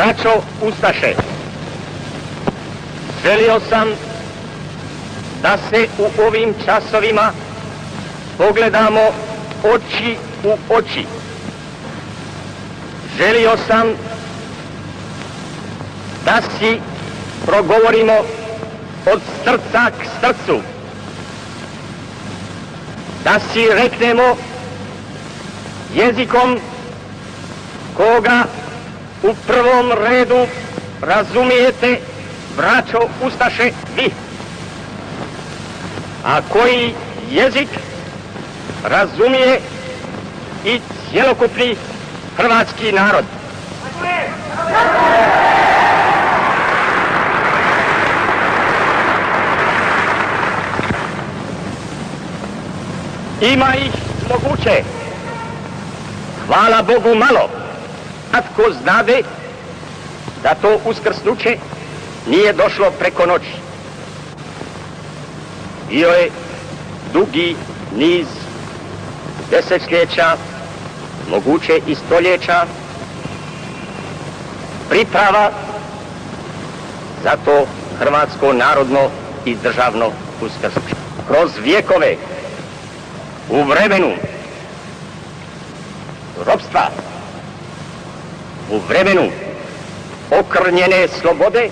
Braćo ustaše, želio sam da se u ovim časovima pogledamo oči u oči. Želio sam da si progovorimo od srca k srcu, da si reknemo jezikom koga u prvom redu razumijete, braćo ustaše, vi, a koji jezik razumije i cjelokupni hrvatski narod. Ima ih moguće, hvala Bogu malo, a tko znade da to uskrsnuće nije došlo preko noći. Bio je dugi niz desetljeća, moguće i stoljeća, priprava za to hrvatsko narodno i državno uskrsnuće. Kroz vjekove, u vremenu ropstva, u vremenu okrnjene slobode,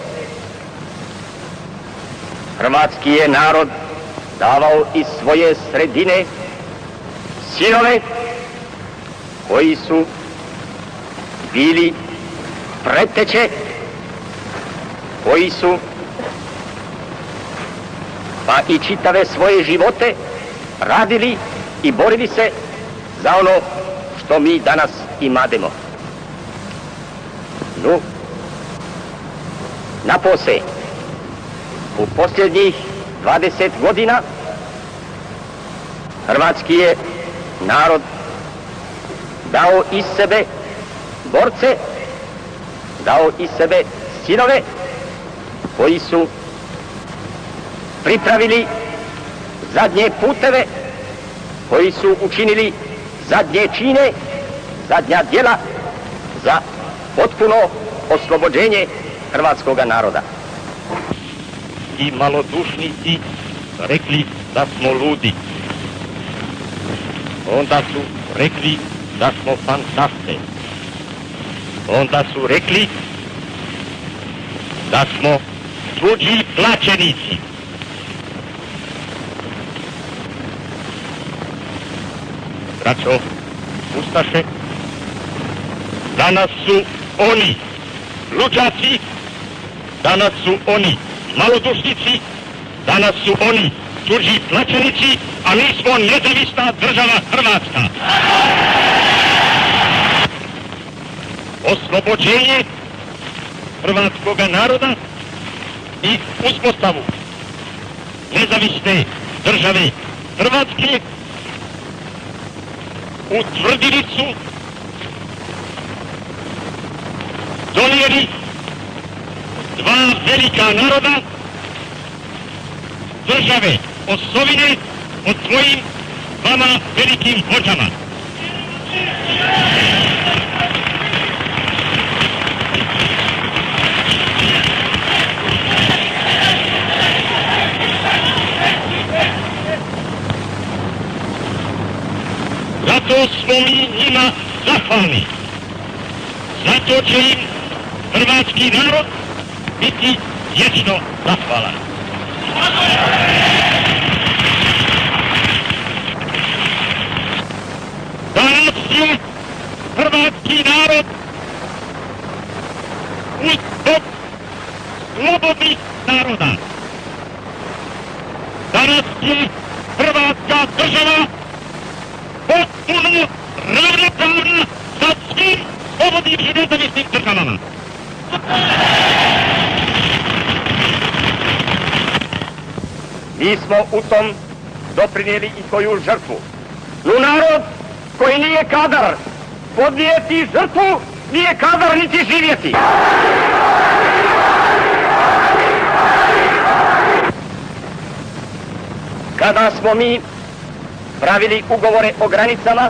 hrvatski je narod davao iz svoje sredine sinove koji su bili preteče, koji su pa i čitave svoje živote radili i borili se za ono što mi danas imademo. No, napose, u posljednjih 20 godina hrvatski je narod dao iz sebe borce, dao iz sebe sinove koji su pripravili zadnje puteve, koji su učinili zadnje čine, zadnja djela za potpuno oslobođenje hrvatskoga naroda. I malodušnici rekli da smo ludi. Onda su rekli da smo fantaste. Onda su rekli da smo tuđi plaćenici. Braćo ustaše, danas su oni luđaci, danas su oni malodušnici, danas su oni tuđi plaćenici, a mi smo nezavisna država Hrvatska. Oslobođenje hrvatskoga naroda i uspostavu nezavisne države Hrvatske utvrdili su, donijeli dva velika naroda, države osovine od svojim dvama velikim vođama. Zato smo mi njima zahvalni. Zato će im hrvatski narod biti vječno zahvalan. Danas je hrvatski narod uz bok slobodnih naroda. Danas je hrvatska država potpuno ravnopravna sa svim slobodnim i nezavisnim državama. Mi smo u tom doprinijeli i koju žrtvu. No narod koji nije kadar podnijeti žrtvu, nije kadar niti živjeti. Kada smo mi pravili ugovore o granicama,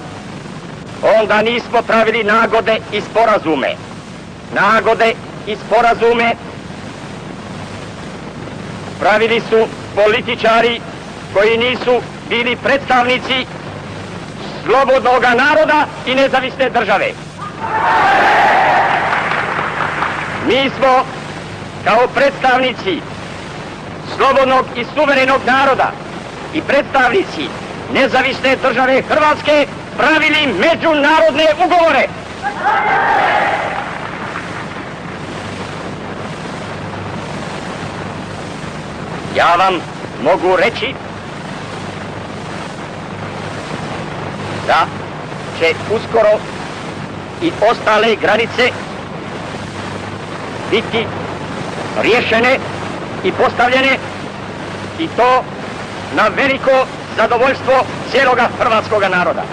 onda nismo pravili nagode i sporazume. Nagode i sporazume pravili su političari koji nisu bili predstavnici slobodnog naroda i nezavisne države. Mi smo kao predstavnici slobodnog i suverenog naroda i predstavnici nezavisne države Hrvatske pravili međunarodne ugovore. Ja vam mogu reći da će uskoro i ostale granice biti riješene i postavljene, i to na veliko zadovoljstvo cijeloga hrvatskog naroda.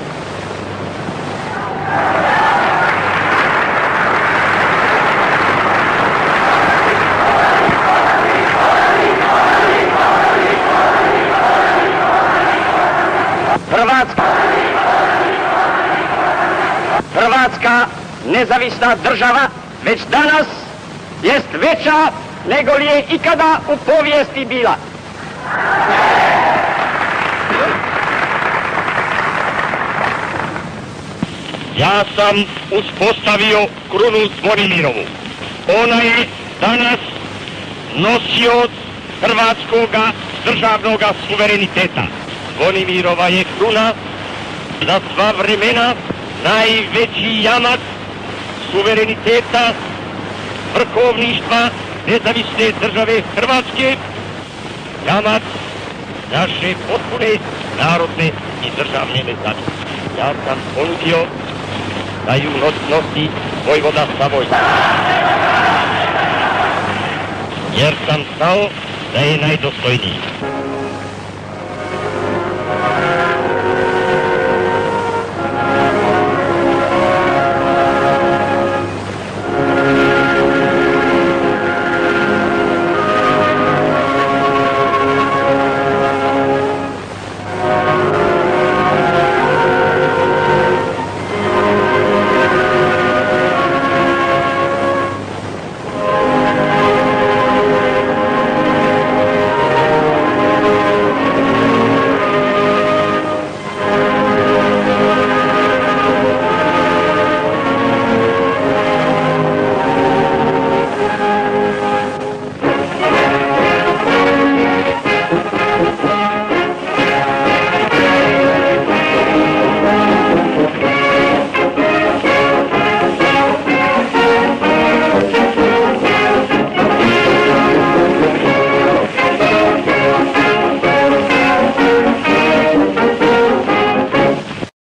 Hrvatska nezavisna država već danas jest veća nego li je ikada u povijesti bila. Ja sam uspostavio krunu Zvonimirovu. Ona je danas nosioc hrvatskoga državnoga suvereniteta. Zvonimirova je kruna za sva vremena najveći jamac suvereniteta, vrhovništva nezavisne države Hrvatske, jamac naše potpune narodne i državne nezavisnosti. Ja sam ponudio da ju nosi vojvoda Savojski, jer sam znao da je najdostojniji.